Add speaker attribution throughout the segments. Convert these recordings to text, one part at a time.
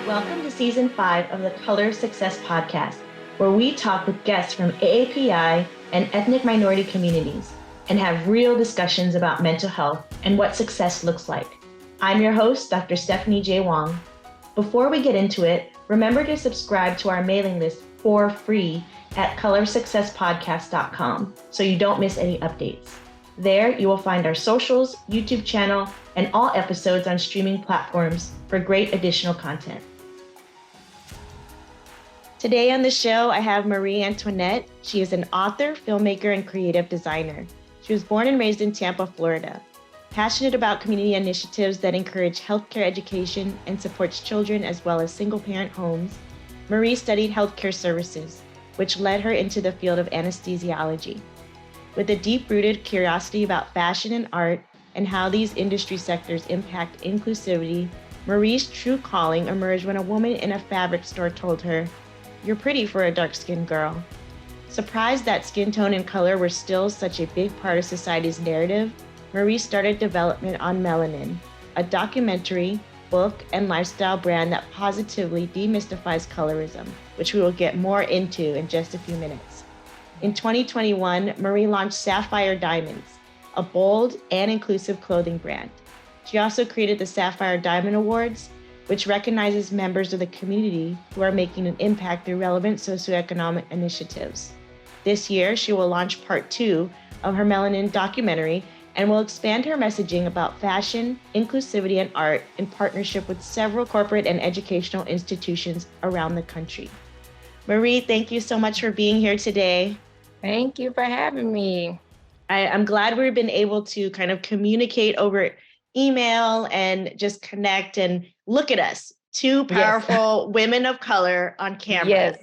Speaker 1: Welcome to Season 5 of the Color Success Podcast, where we talk with guests from AAPI and ethnic minority communities and have real discussions about mental health and what success looks like. I'm your host, Dr. Stephanie J. Wong. Before we get into it, remember to subscribe to our mailing list for free at colorsuccesspodcast.com so you don't miss any updates. There, you will find our socials, YouTube channel, and all episodes on streaming platforms for great additional content. Today on the show, I have Marie Antoinette. She is an author, filmmaker, and creative designer. She was born and raised in Tampa, Florida. Passionate about community initiatives that encourage healthcare education and supports children as well as single-parent homes, Marie studied healthcare services, which led her into the field of anesthesiology. With a deep-rooted curiosity about fashion and art and how these industry sectors impact inclusivity, Marie's true calling emerged when a woman in a fabric store told her, "You're pretty for a dark-skinned girl." Surprised that skin tone and color were still such a big part of society's narrative, Marie started development on Melanin, a documentary, book, and lifestyle brand that positively demystifies colorism, which we will get more into in just a few minutes. In 2021, Marie launched Sapphire Diamonds, a bold and inclusive clothing brand. She also created the Sapphire Diamond Awards, which recognizes members of the community who are making an impact through relevant socioeconomic initiatives. This year, she will launch part 2 of her Melanin documentary and will expand her messaging about fashion, inclusivity, and art in partnership with several corporate and educational institutions around the country. Marie, thank you so much for being here today.
Speaker 2: Thank you for having me.
Speaker 1: I'm glad we've been able to kind of communicate over email and just connect and look at us, two powerful women of color on camera.
Speaker 2: Yes,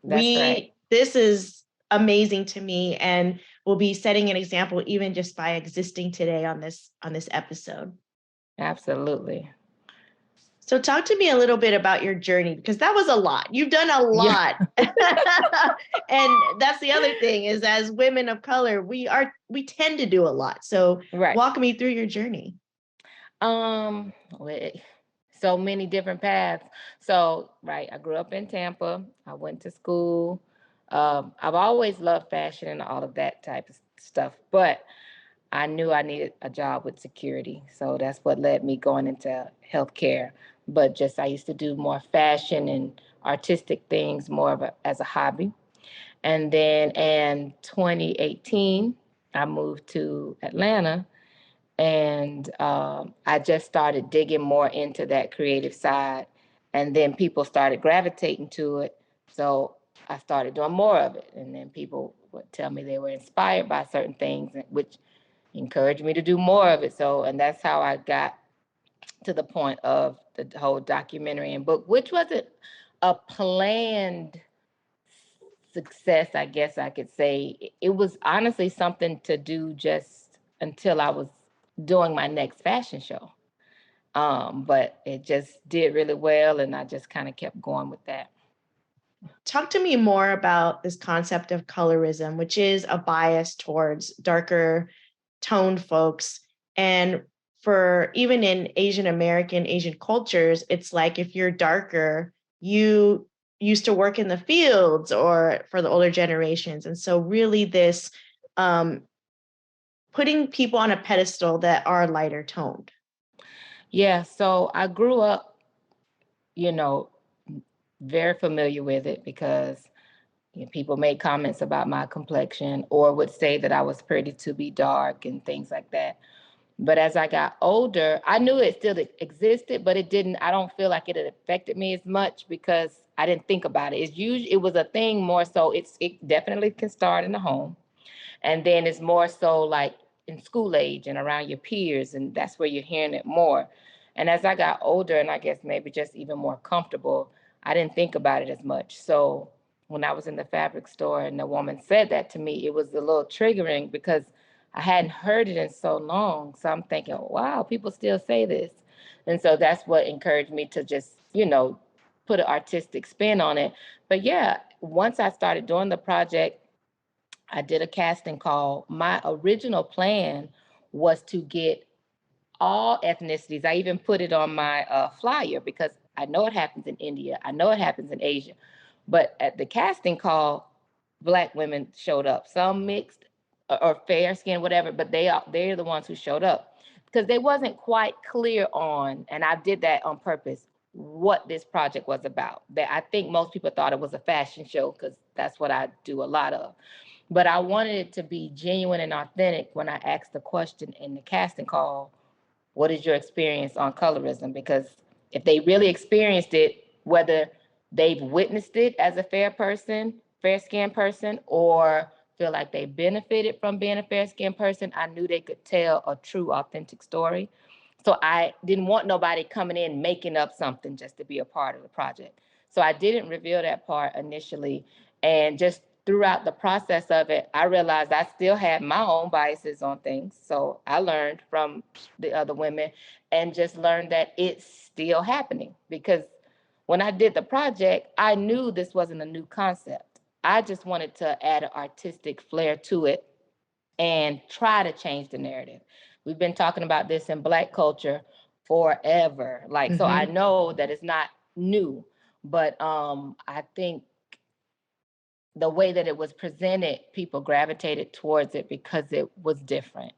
Speaker 2: that's right.
Speaker 1: This is amazing to me, and we'll be setting an example even just by existing today on this episode.
Speaker 2: Absolutely.
Speaker 1: So talk to me a little bit about your journey, because that was a lot. You've done a lot. Yeah. And that's the other thing is, as women of color, we tend to do a lot. So walk me through your journey.
Speaker 2: So many different paths. So, I grew up in Tampa. I went to school. I've always loved fashion and all of that type of stuff, but I knew I needed a job with security. So that's what led me going into healthcare. But I used to do more fashion and artistic things more as a hobby. And then in 2018, I moved to Atlanta, and I just started digging more into that creative side. And then people started gravitating to it. So I started doing more of it. And then people would tell me they were inspired by certain things, which encouraged me to do more of it. And that's how I got to the point of the whole documentary and book, which wasn't a planned success, I guess I could say. It was honestly something to do just until I was doing my next fashion show. But it just did really well, and I just kind of kept going with that.
Speaker 1: Talk to me more about this concept of colorism, which is a bias towards darker toned folks. And for even in Asian cultures, it's like if you're darker, you used to work in the fields, or for the older generations. And so really this putting people on a pedestal that are lighter toned.
Speaker 2: Yeah, so I grew up, very familiar with it because people made comments about my complexion or would say that I was pretty to be dark and things like that. But as I got older, I knew it still existed, but I don't feel like it had affected me as much because I didn't think about it. It was a thing more so, it definitely can start in the home. And then it's more so like in school age and around your peers, and that's where you're hearing it more. And as I got older, and I guess maybe just even more comfortable, I didn't think about it as much. So when I was in the fabric store and the woman said that to me, it was a little triggering because I hadn't heard it in so long. So I'm thinking, wow, people still say this. And so that's what encouraged me to just, put an artistic spin on it. But yeah, once I started doing the project, I did a casting call. My original plan was to get all ethnicities. I even put it on my flyer because I know it happens in India. I know it happens in Asia. But at the casting call, Black women showed up. Some mixed or fair skin, whatever, but they're the ones who showed up because they wasn't quite clear on, and I did that on purpose, what this project was about. That I think most people thought it was a fashion show because that's what I do a lot of. But I wanted it to be genuine and authentic when I asked the question in the casting call, what is your experience on colorism? Because if they really experienced it, whether they've witnessed it as a fair skinned person, or feel like they benefited from being a fair skinned person, I knew they could tell a true, authentic story. So I didn't want nobody coming in making up something just to be a part of the project. So I didn't reveal that part initially. And just throughout the process of it, I realized I still had my own biases on things. So I learned from the other women and just learned that it's still happening. Because when I did the project, I knew this wasn't a new concept. I just wanted to add an artistic flair to it and try to change the narrative. We've been talking about this in Black culture forever. Like, so I know that it's not new, but I think the way that it was presented, people gravitated towards it because it was different.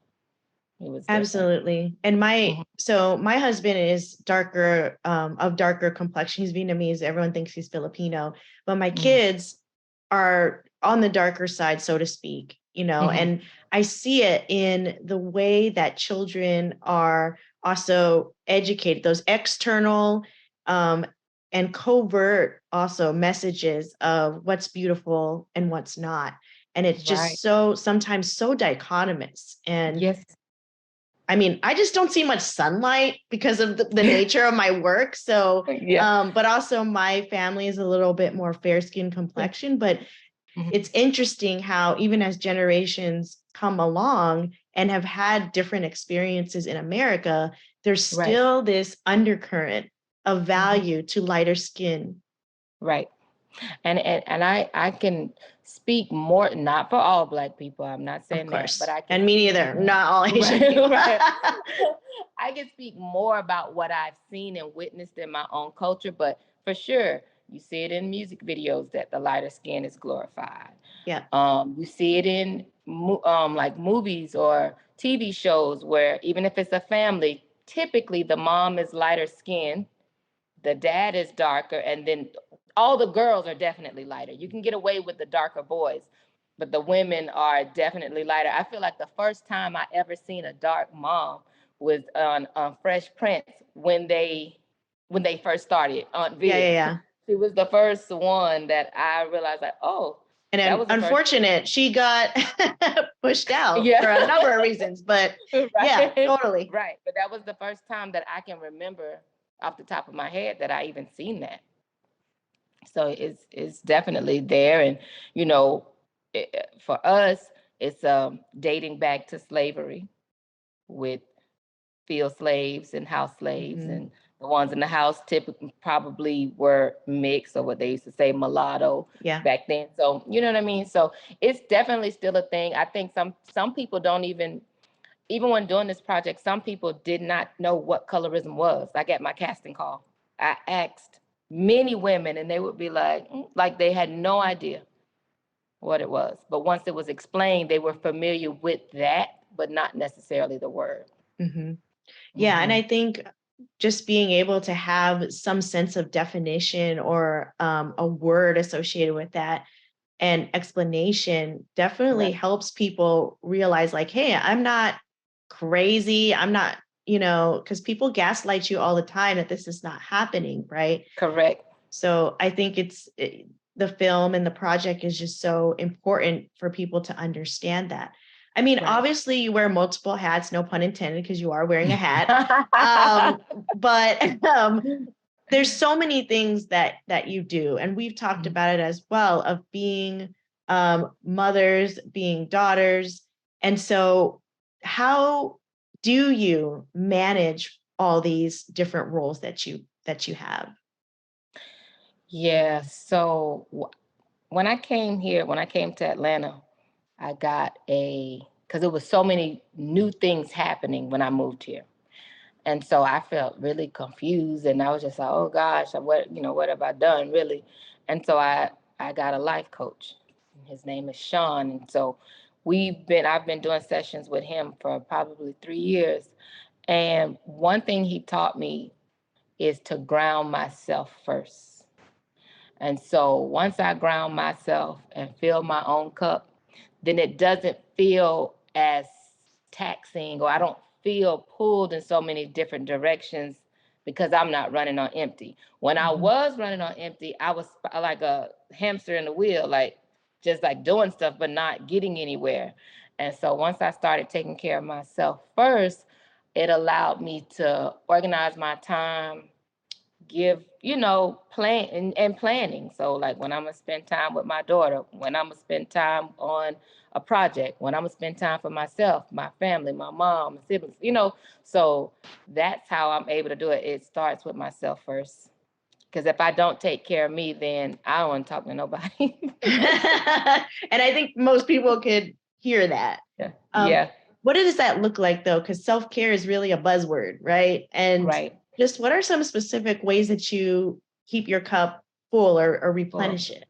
Speaker 2: It was different.
Speaker 1: Absolutely. And so my husband is darker, of darker complexion. He's Vietnamese. Everyone thinks he's Filipino, but my kids are on the darker side, so to speak, and I see it in the way that children are also educated, those external, and covert also messages of what's beautiful and what's not. And it's just sometimes so dichotomous. And
Speaker 2: yes.
Speaker 1: I mean, I just don't see much sunlight because of the nature of my work. So, but also my family is a little bit more fair-skinned complexion, but it's interesting how even as generations come along and have had different experiences in America, there's still this undercurrent of value to lighter skin.
Speaker 2: Right. And I can speak more, not for all Black people. I'm not saying that, but I can.
Speaker 1: And me neither. Not all Asian people.
Speaker 2: I can speak more about what I've seen and witnessed in my own culture, but for sure, you see it in music videos that the lighter skin is glorified.
Speaker 1: Yeah.
Speaker 2: You see it in like movies or TV shows where even if it's a family, typically the mom is lighter skinned, the dad is darker, and then all the girls are definitely lighter. You can get away with the darker boys, but the women are definitely lighter. I feel like the first time I ever seen a dark mom was on Fresh Prince when they first started on video.
Speaker 1: Yeah.
Speaker 2: She was the first one that I realized, like, oh.
Speaker 1: And that was unfortunate, she got pushed out for a number of reasons, but yeah, totally.
Speaker 2: Right, but that was the first time that I can remember off the top of my head that I even seen that. So it's definitely there. And, for us, it's dating back to slavery with field slaves and house slaves. And the ones in the house typically probably were mixed, or what they used to say mulatto back then. So, you know what I mean? So it's definitely still a thing. I think some people don't even when doing this project, some people did not know what colorism was. Like at my casting call, I asked many women and they would be like they had no idea what it was. But once it was explained, they were familiar with that, but not necessarily the word.
Speaker 1: Yeah. And I think just being able to have some sense of definition or a word associated with that and explanation definitely helps people realize, like, hey, I'm not crazy. I'm not, because people gaslight you all the time that this is not happening, right?
Speaker 2: Correct.
Speaker 1: So I think the film and the project is just so important for people to understand that. I mean, obviously you wear multiple hats, no pun intended, because you are wearing a hat. But there's so many things that you do. And we've talked about it as well, of being mothers, being daughters. And so how do you manage all these different roles that you have?
Speaker 2: Yeah. So when I came to Atlanta, I got because there was so many new things happening when I moved here. And so I felt really confused, and I was just like, oh gosh, what have I done really? And so I got a life coach. His name is Sean. And so I've been doing sessions with him for probably 3 years. And one thing he taught me is to ground myself first. And so once I ground myself and fill my own cup, then it doesn't feel as taxing, or I don't feel pulled in so many different directions because I'm not running on empty. When I was running on empty, I was like a hamster in the wheel, like just like doing stuff but not getting anywhere. And so once I started taking care of myself first, it allowed me to organize my time, give, plan and planning. So like when I'm gonna spend time with my daughter, when I'm gonna spend time on a project, when I'm gonna spend time for myself, my family, my mom, my siblings. So that's how I'm able to do it. It starts with myself first. Because if I don't take care of me, then I don't want to talk to nobody.
Speaker 1: And I think most people could hear that.
Speaker 2: Yeah.
Speaker 1: What does that look like though? Because self-care is really a buzzword, right? And
Speaker 2: Right.
Speaker 1: just what are some specific ways that you keep your cup full or replenish it?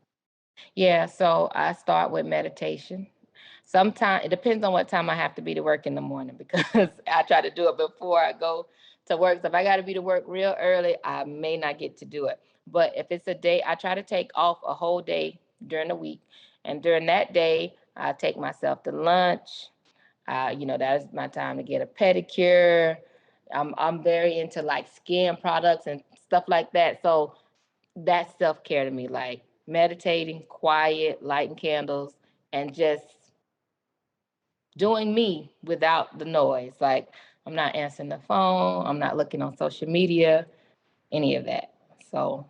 Speaker 2: Yeah, so I start with meditation. Sometimes it depends on what time I have to be to work in the morning, because I try to do it before I go to work. So if I got to be to work real early, I may not get to do it. But if it's a day, I try to take off a whole day during the week. And during that day, I take myself to lunch. That is my time to get a pedicure. I'm very into like skin products and stuff like that. So that's self-care to me, like meditating, quiet, lighting candles, and just doing me without the noise. Like I'm not answering the phone, I'm not looking on social media, any of that. So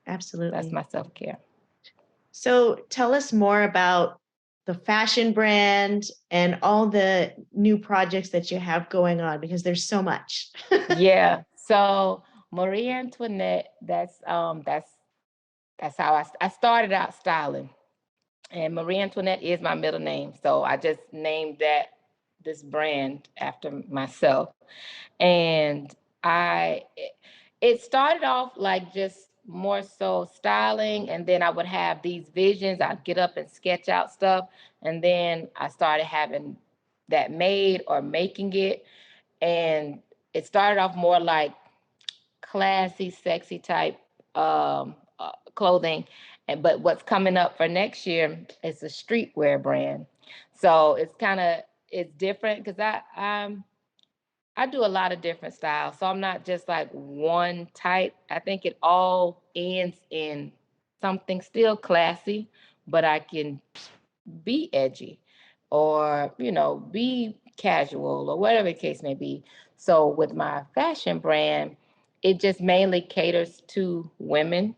Speaker 1: Absolutely.
Speaker 2: that's my self-care.
Speaker 1: So tell us more about the fashion brand and all the new projects that you have going on, because there's so much.
Speaker 2: Yeah. So Marie Antoinette, that's how I started out styling. And Marie Antoinette is my middle name. So I just named this brand after myself. And I it started off like just more so styling, and then I would have these visions. I'd get up and sketch out stuff, and then I started having that made or making it. And it started off more like classy, sexy type clothing. But what's coming up for next year is a streetwear brand. So it's different because I do a lot of different styles. So I'm not just like one type. I think it all ends in something still classy, but I can be edgy or, be casual or whatever the case may be. So with my fashion brand, it just mainly caters to women.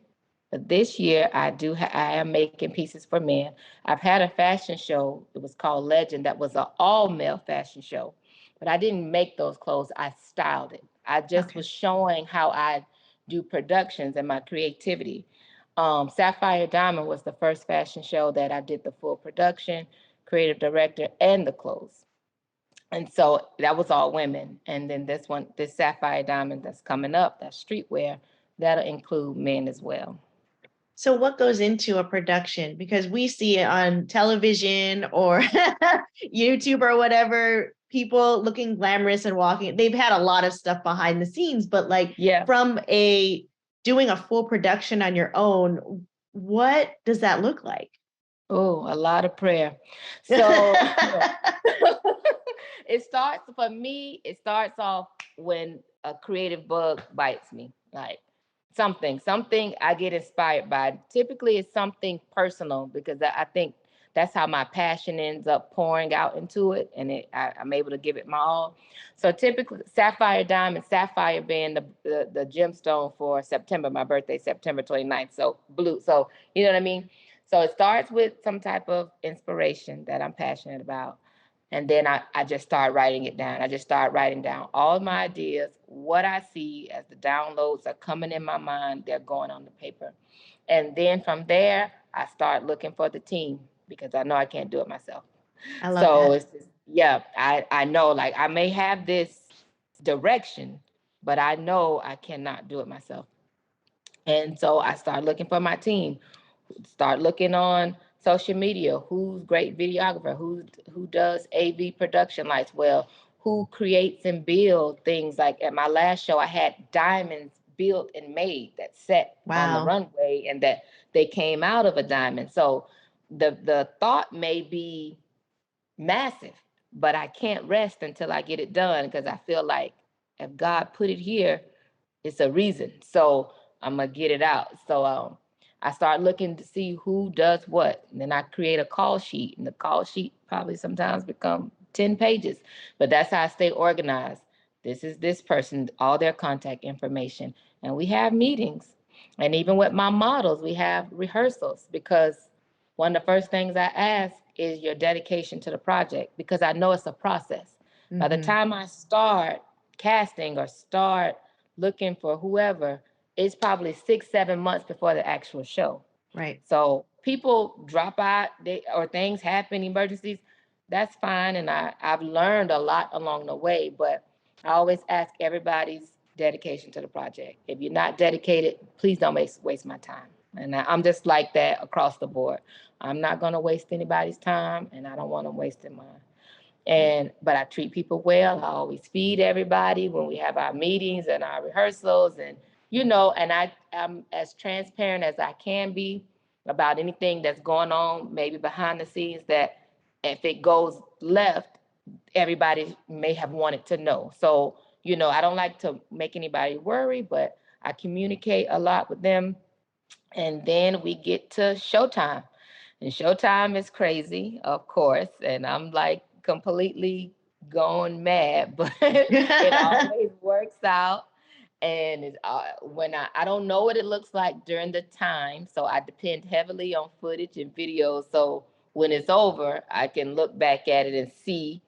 Speaker 2: But this year I am making pieces for men. I've had a fashion show. It was called Legend. That was an all male fashion show, but I didn't make those clothes. I styled it. I just was showing how I do productions and my creativity. Sapphire Diamond was the first fashion show that I did the full production, creative director, and the clothes. And so that was all women. And then this Sapphire Diamond that's coming up, that streetwear, that'll include men as well.
Speaker 1: So what goes into a production? Because we see it on television or YouTube or whatever, people looking glamorous and walking. They've had a lot of stuff behind the scenes, but like from doing a full production on your own, what does that look like?
Speaker 2: Oh, a lot of prayer. So it starts off when a creative bug bites me. Like something I get inspired by. Typically it's something personal, because I think that's how my passion ends up pouring out into it, and I'm able to give it my all. So typically Sapphire Diamond, Sapphire being the gemstone for September, my birthday, September 29th. So blue. So you know what I mean? So it starts with some type of inspiration that I'm passionate about. And then I just start writing it down. I just start writing down all my ideas, what I see as the downloads are coming in my mind, they're going on the paper. And then from there, I start looking for the team, because I know I can't do it myself.
Speaker 1: I love that.
Speaker 2: It's just, I know like I may have this direction, but I know I cannot do it myself. And so I started looking for my team, start looking on social media, who's great videographer, who does AV production lights well, who creates and build things. Like at my last show, I had diamonds built and made that set on the
Speaker 1: Wow.
Speaker 2: runway, and that they came out of a diamond. So the thought may be massive, but I can't rest until I get it done, because I feel like if God put it here, it's a reason. So I'm gonna get it out. So I start looking to see who does what, and then I create a call sheet, and the call sheet probably sometimes become 10 pages, but that's how I stay organized. This is this person, all their contact information, and we have meetings. And even with my models, we have rehearsals, because one of the first things I ask is your dedication to the project, because I know it's a process. By the time I start casting or start looking for whoever, it's probably 6, 7 months before the actual show.
Speaker 1: Right.
Speaker 2: So people drop out, or things happen, emergencies. That's fine, and I've learned a lot along the way. But I always ask everybody's dedication to the project. If you're not dedicated, please don't waste my time. And I'm just like that across the board. I'm not going to waste anybody's time, and I don't want them wasting mine. But I treat people well. I always feed everybody when we have our meetings and our rehearsals, and and I'm as transparent as I can be about anything that's going on, maybe behind the scenes, that if it goes left, everybody may have wanted to know. So, I don't like to make anybody worry, but I communicate a lot with them. And then we get to showtime. And showtime is crazy, of course. And I'm like completely going mad, but it always works out. And when I don't know what it looks like during the time, so I depend heavily on footage and videos. So when it's over, I can look back at it and see,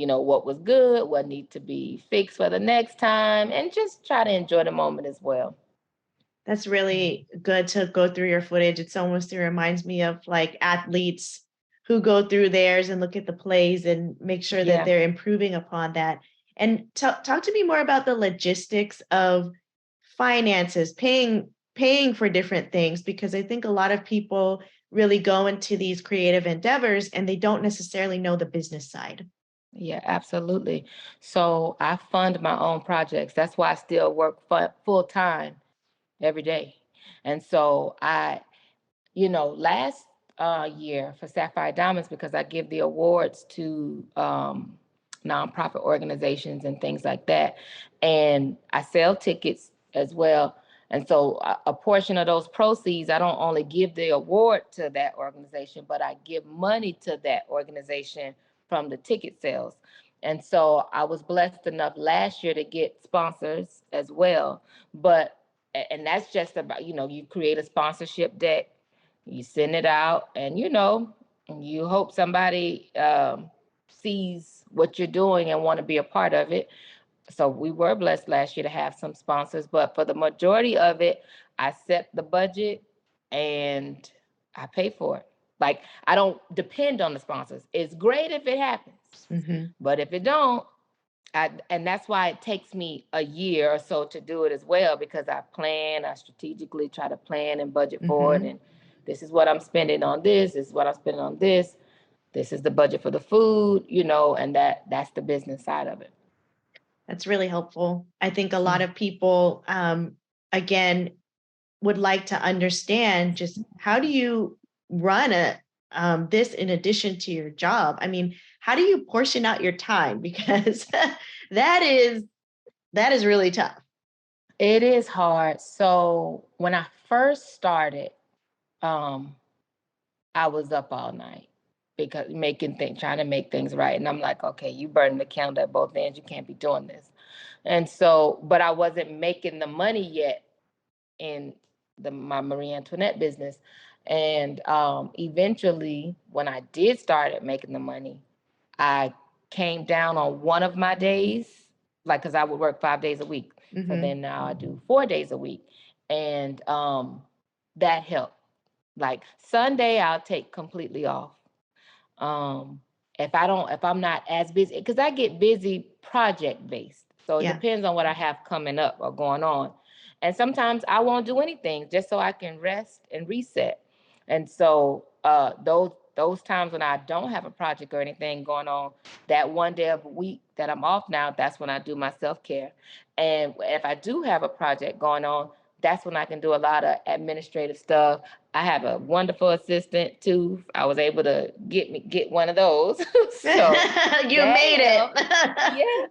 Speaker 2: what was good, what needs to be fixed for the next time, and just try to enjoy the moment as well.
Speaker 1: That's really good to go through your footage. It reminds me of like athletes who go through theirs and look at the plays and make sure that they're improving upon that. And talk to me more about the logistics of finances, paying for different things, because I think a lot of people really go into these creative endeavors and they don't necessarily know the business side.
Speaker 2: Yeah, absolutely. So I fund my own projects. That's why I still work full time every day. And so last year for Sapphire Diamonds, because I give the awards to nonprofit organizations and things like that, and I sell tickets as well. And so a portion of those proceeds, I don't only give the award to that organization, but I give money to that organization from the ticket sales. And so I was blessed enough last year to get sponsors as well. But and that's just about, you create a sponsorship deck, you send it out, and you hope somebody sees what you're doing and want to be a part of it. So we were blessed last year to have some sponsors, but for the majority of it, I set the budget and I pay for it. Like, I don't depend on the sponsors. It's great if it happens, but if it don't, and that's why it takes me a year or so to do it as well, because I strategically try to plan and budget for it. And this is what I'm spending on this is what I'm spending on this. This is the budget for the food, and that's the business side of it.
Speaker 1: That's really helpful. I think a lot of people, again, would like to understand just how do you run this in addition to your job? I mean, how do you portion out your time? Because that is really tough.
Speaker 2: It is hard. So when I first started, I was up all night because trying to make things right. And I'm like, okay, you burning the candle at both ends. You can't be doing this. And so, but I wasn't making the money yet in my Marie Antoinette business. And eventually, when I did start making the money, I came down on one of my days, like, because I would work 5 days a week. So then now I do 4 days a week. And that helped. Like Sunday, I'll take completely off. If I'm not as busy, because I get busy project based. So it
Speaker 1: Yeah.
Speaker 2: depends on what I have coming up or going on. And sometimes I won't do anything just so I can rest and reset. And so those times when I don't have a project or anything going on, that one day of the week that I'm off now, that's when I do my self-care. And if I do have a project going on, that's when I can do a lot of administrative stuff. I have a wonderful assistant too. I was able to get one of those. So
Speaker 1: You
Speaker 2: that
Speaker 1: made
Speaker 2: helped.
Speaker 1: it.
Speaker 2: Yeah.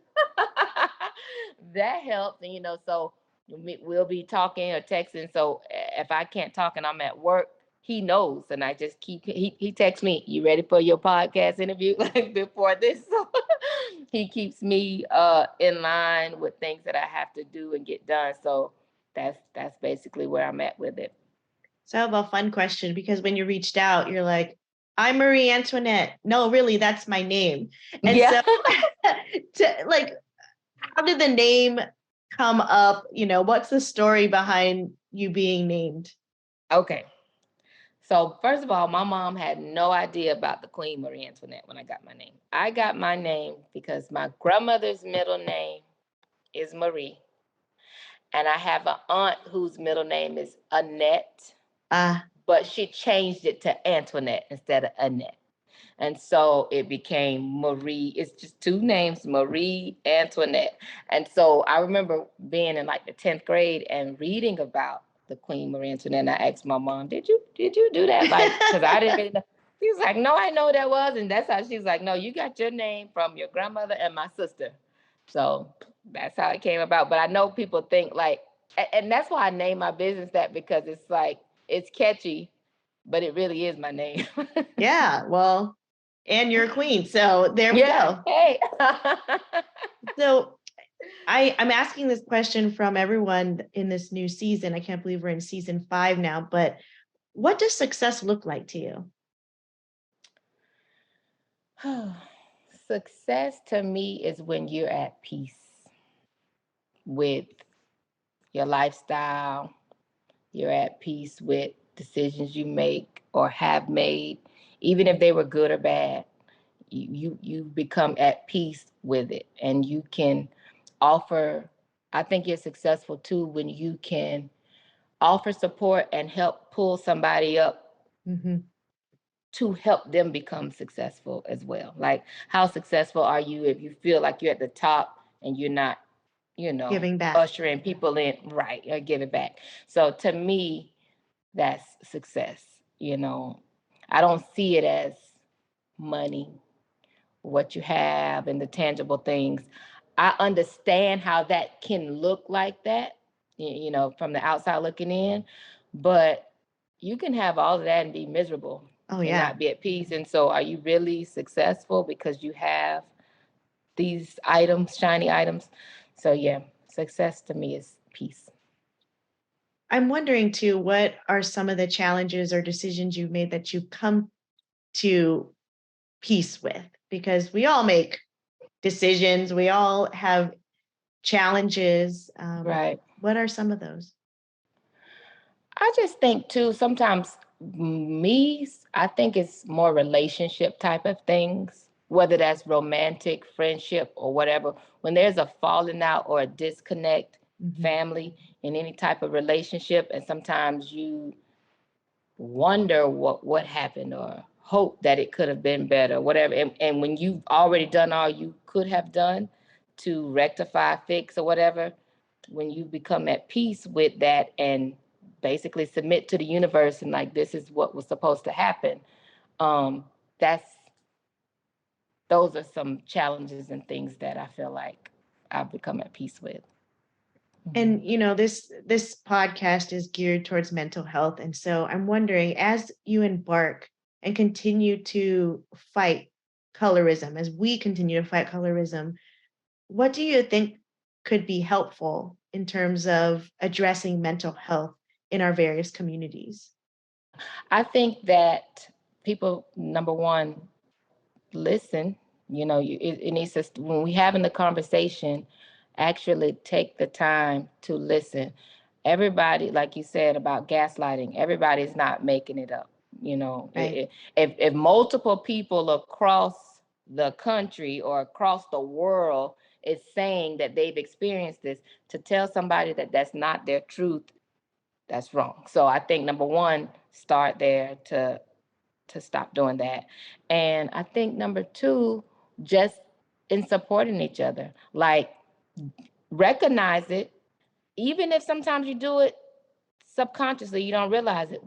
Speaker 2: That helps. And so we'll be talking or texting. So if I can't talk and I'm at work, he knows. And I just he texts me, "You ready for your podcast interview?" Like before this. So he keeps me in line with things that I have to do and get done. So that's basically where I'm at with it.
Speaker 1: So I have a fun question, because when you reached out, you're like, I'm Marie Antoinette. No, really, that's my name. And
Speaker 2: Yeah.
Speaker 1: so like, how did the name come up? What's the story behind you being named?
Speaker 2: Okay. So first of all, my mom had no idea about the Queen Marie Antoinette when I got my name. I got my name because my grandmother's middle name is Marie. And I have an aunt whose middle name is Annette, but she changed it to Antoinette instead of Annette. And so it became Marie. It's just two names, Marie Antoinette. And so I remember being in like the 10th grade and reading about the Queen Marie Antoinette. And I asked my mom, did you do that? Like, because I didn't really know. She was like, no, I know what that was. And that's how she's like, no, you got your name from your grandmother and my sister. So that's how it came about. But I know people think like, and that's why I named my business that, because it's like, it's catchy, but it really is my name.
Speaker 1: Yeah, well, and you're a queen. So there we go.
Speaker 2: Hey.
Speaker 1: So I'm asking this question from everyone in this new season. I can't believe we're in season 5 now, but what does success look like to you?
Speaker 2: Success to me is when you're at peace with your lifestyle, you're at peace with decisions you make or have made, even if they were good or bad. You become at peace with it, and you can offer. I think you're successful too when you can offer support and help pull somebody up to help them become successful as well. Like, how successful are you if you feel like you're at the top and you're not,
Speaker 1: Giving back.
Speaker 2: ushering people in, right, or give it back. So to me, that's success. I don't see it as money, what you have, and the tangible things. I understand how that can look like that, from the outside looking in, but you can have all of that and be miserable.
Speaker 1: Oh,
Speaker 2: And
Speaker 1: yeah.
Speaker 2: not be at peace. And so are you really successful because you have these items, shiny items? So yeah, success to me is peace.
Speaker 1: I'm wondering too, what are some of the challenges or decisions you've made that you've come to peace with? Because we all make decisions, we all have challenges.
Speaker 2: Right.
Speaker 1: What are some of those?
Speaker 2: I just think too, sometimes I think it's more relationship type of things, whether that's romantic, friendship, or whatever. When there's a falling out or a disconnect, family, in any type of relationship, and sometimes you wonder what happened or hope that it could have been better, whatever. And when you've already done all you could have done to rectify, fix, or whatever, when you become at peace with that and basically submit to the universe and like, this is what was supposed to happen, that's those are some challenges and things that I feel like I've become at peace with.
Speaker 1: And this podcast is geared towards mental health, and so I'm wondering, as you embark and continue to fight colorism, as we continue to fight colorism, what do you think could be helpful in terms of addressing mental health in our various communities?
Speaker 2: I think that people, number one, listen. It needs to, when we having the conversation, actually take the time to listen. Everybody, like you said about gaslighting, everybody's not making it up.
Speaker 1: Right.
Speaker 2: If multiple people across the country or across the world is saying that they've experienced this, to tell somebody that that's not their truth, that's wrong. So I think number one, start there to stop doing that. And I think number two, just in supporting each other, like recognize it, even if sometimes you do it subconsciously, you don't realize it.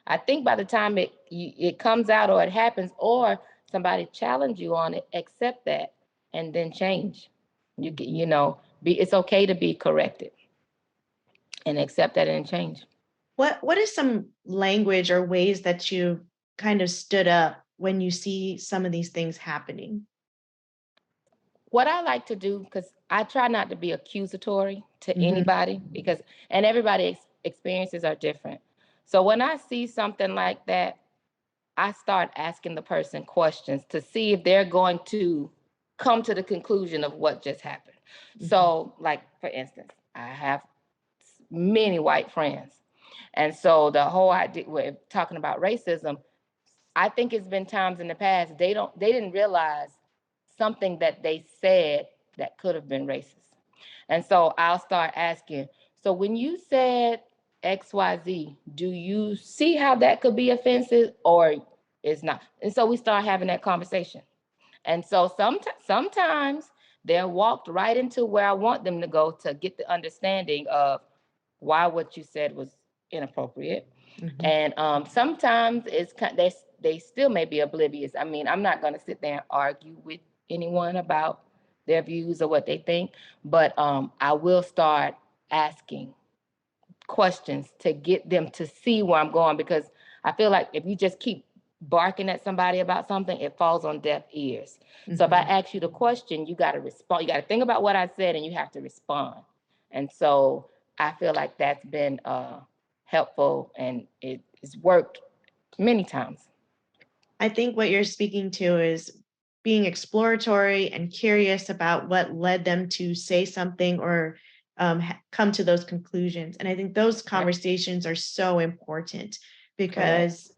Speaker 2: I think by the time it comes out or it happens, or somebody challenge you on it, accept that and then change. It's okay to be corrected and accept that and change.
Speaker 1: What is some language or ways that you kind of stood up when you see some of these things happening?
Speaker 2: What I like to do, because I try not to be accusatory to
Speaker 1: Mhm.
Speaker 2: anybody, and everybody's experiences are different. So when I see something like that, I start asking the person questions to see if they're going to come to the conclusion of what just happened.
Speaker 1: Mhm.
Speaker 2: So, like, for instance, I have many white friends. And so the whole idea, we're talking about racism, I think it's been times in the past they didn't realize something that they said that could have been racist. And so I'll start asking, so when you said XYZ, do you see how that could be offensive or it's not? And so we start having that conversation. And so sometimes they're walked right into where I want them to go to get the understanding of why what you said was inappropriate.
Speaker 1: Mhm.
Speaker 2: And sometimes they still may be oblivious. I mean, I'm not going to sit there and argue with anyone about their views or what they think, but I will start asking questions to get them to see where I'm going, because I feel like if you just keep barking at somebody about something, it falls on deaf ears. Mm-hmm. So if I ask you the question, you got to respond. You got to think about what I said and you have to respond. And so I feel like that's been helpful, and it's worked many times.
Speaker 1: I think what you're speaking to is being exploratory and curious about what led them to say something or come to those conclusions. And I think those conversations are so important, because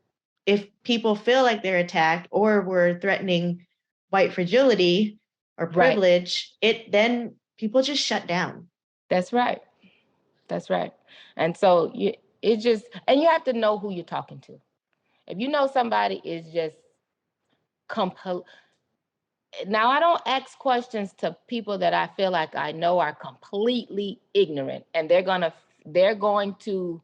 Speaker 1: if people feel like they're attacked or we're threatening white fragility or privilege, then people just shut down.
Speaker 2: That's right. That's right. And so you have to know who you're talking to. If you know somebody is just now, I don't ask questions to people that I feel like I know are completely ignorant, and they're going to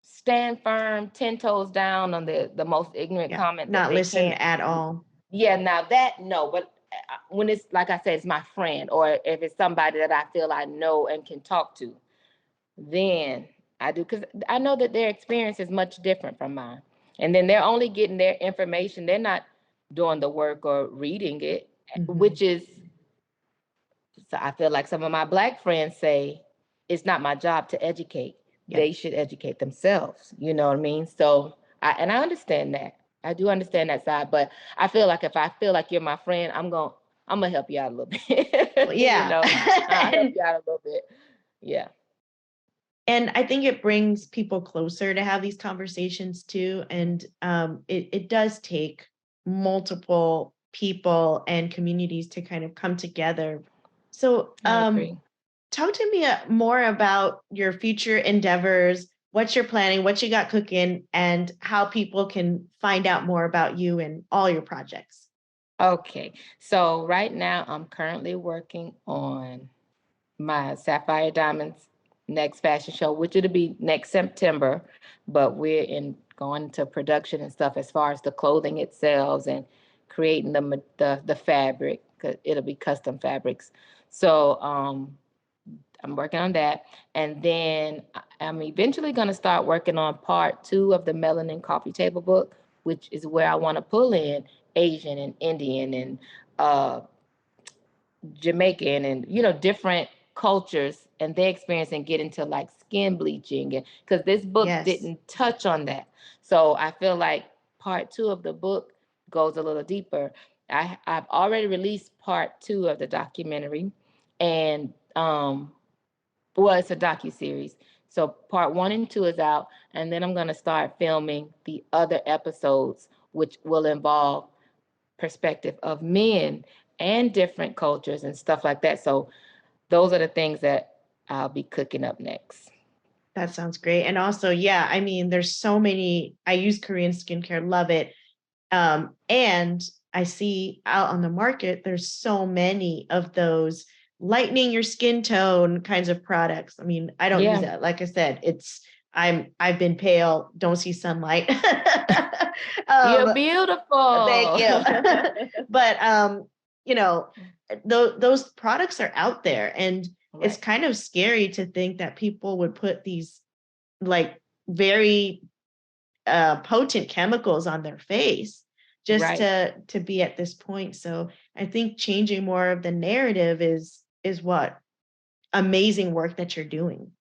Speaker 2: stand firm, 10 toes down on the most ignorant comment that
Speaker 1: not
Speaker 2: they
Speaker 1: listen
Speaker 2: can.
Speaker 1: at all.
Speaker 2: Yeah, now that, no, but when it's, like I said, it's my friend, or if it's somebody that I feel I know and can talk to, then I do, because I know that their experience is much different from mine. And then they're only getting their information. They're not doing the work or reading it, which is, so I feel like some of my Black friends say, it's not my job to educate. Yeah. They should educate themselves. You know what I mean? So, I understand that. I do understand that side, but I feel like if I feel like you're my friend, I'm gonna help you out a little bit.
Speaker 1: Well, yeah.
Speaker 2: I'll help you out a little bit. Yeah.
Speaker 1: And I think it brings people closer to have these conversations too. And it does take multiple people and communities to kind of come together. So talk to me more about your future endeavors, what you're planning, what you got cooking, and how people can find out more about you and all your projects.
Speaker 2: Okay. So right now I'm currently working on my Sapphire Diamonds next fashion show, which it'll be next September, but we're going into production and stuff as far as the clothing it sells and creating the fabric, because it'll be custom fabrics. So I'm working on that, and then I'm eventually going to start working on part 2 of the Melanin Coffee Table book, which is where I want to pull in Asian and Indian and Jamaican and different cultures and their experience, and get into like skin bleaching, and because this book didn't touch on that. So I feel like part 2 of the book goes a little deeper. I've already released part 2 of the documentary, and it's a docuseries. So part 1 and 2 is out, and then I'm going to start filming the other episodes, which will involve perspective of men and different cultures and stuff like that. So those are the things that I'll be cooking up next.
Speaker 1: That sounds great. And also, yeah, I mean, there's so many, I use Korean skincare, love it. And I see out on the market, there's so many of those lightening your skin tone kinds of products. I mean, I don't use that. Like I said, I've been pale, don't see sunlight.
Speaker 2: You're beautiful.
Speaker 1: Thank you. But you know, those products are out there, and it's kind of scary to think that people would put these like very potent chemicals on their face just to be at this point. So I think changing more of the narrative is what amazing work that you're doing.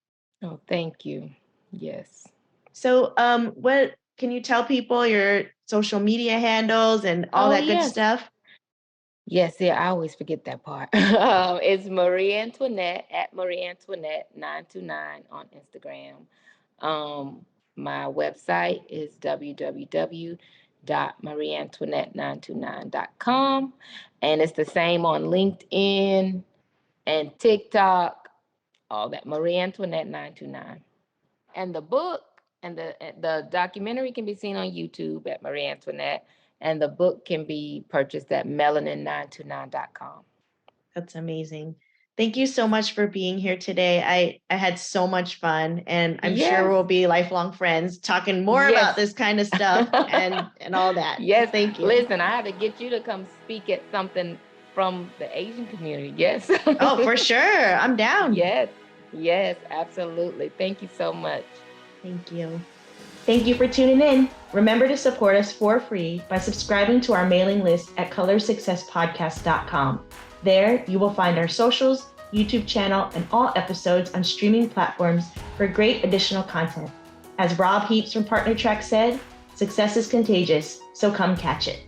Speaker 2: Oh, thank you. Yes.
Speaker 1: So what can you tell people your social media handles and all that good stuff?
Speaker 2: Yes, yeah, I always forget that part. It's Marie Antoinette at Marie Antoinette 929 on Instagram. My website is www.marieantoinette929.com, and it's the same on LinkedIn and TikTok, all that. Marie Antoinette 929. And the book and the documentary can be seen on YouTube at Marie Antoinette, and the book can be purchased at melanin929.com.
Speaker 1: That's amazing. Thank you so much for being here today. I had so much fun, and I'm sure we'll be lifelong friends talking more about this kind of stuff and all that.
Speaker 2: Yes.
Speaker 1: Thank you.
Speaker 2: Listen, I have to get you to come speak at something from the Asian community. Yes.
Speaker 1: Oh, for sure. I'm down.
Speaker 2: Yes, absolutely. Thank you so much.
Speaker 1: Thank you. Thank you for tuning in. Remember to support us for free by subscribing to our mailing list at colorsuccesspodcast.com. There, you will find our socials, YouTube channel, and all episodes on streaming platforms for great additional content. As Rob Heaps from Partner Track said, success is contagious, so come catch it.